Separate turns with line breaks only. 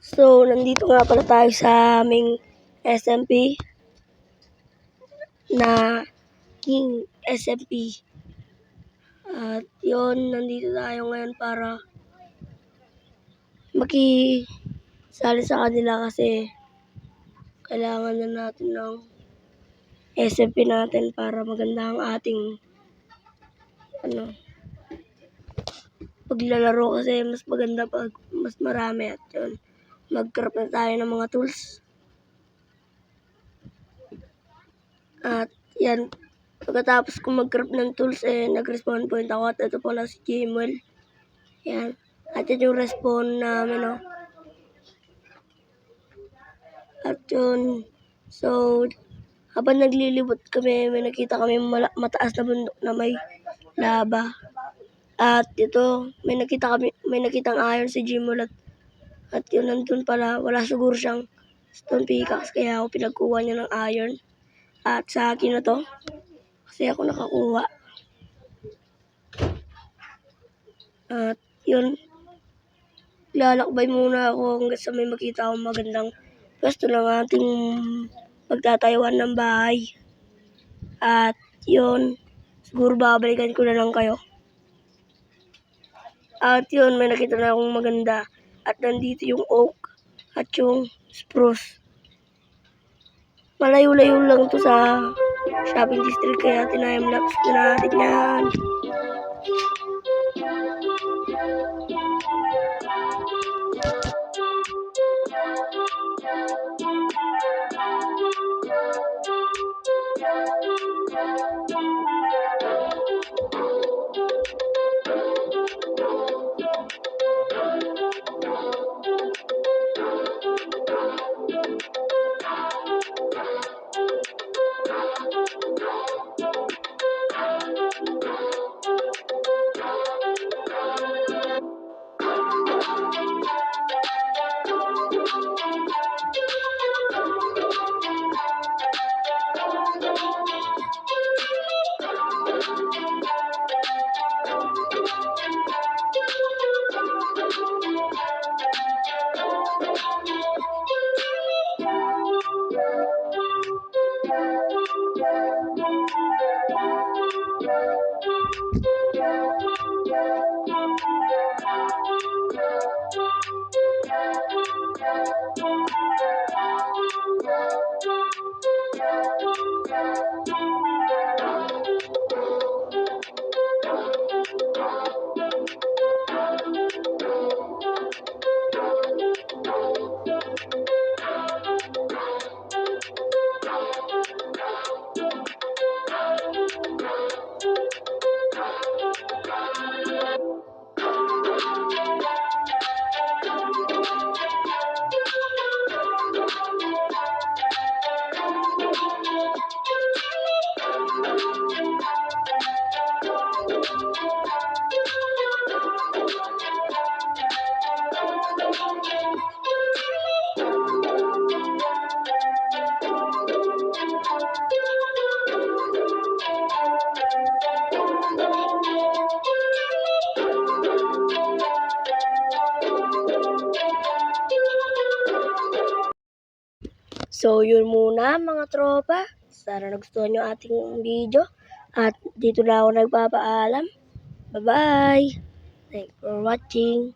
So, nandito nga pala tayo sa aming SMP na King SMP. At yun, nandito tayo ngayon para makisali sa kanila kasi kailangan na natin ng SMP natin para maganda ang ating paglalaro kasi mas maganda pag mas marami at yun. Mag-craft na tayo ng mga tools. At yan, pagkatapos kong mag-craft ng tools, nag-respawn point ako at ito pala si Jimwell. Yan. At yun yung respawn namin, no? At yun, so, habang naglilibot kami, may nakita kami mataas na bundok na may lava. At ito, may nakitang iron si Jimwell at yun, nandun pala, wala siguro siyang stone pickaxe kaya ako pinagkuha niya ng iron. At sa akin na to, kasi ako nakakuha. At yun, lalakbay muna ako hanggang sa may makita akong magandang pwesto ng ating pagtatayuan ng bahay. At yun, siguro babalikan ko na lang kayo. At yun, may nakita na akong maganda. At nandito yung oak at yung spruce. Malayo-layo lang to sa shopping district kaya tinime-lapse na natin yan. So, yun muna mga tropa. Sana nagustuhan nyo ating video. At dito na ako nagpapaalam. Bye-bye! Thanks for watching.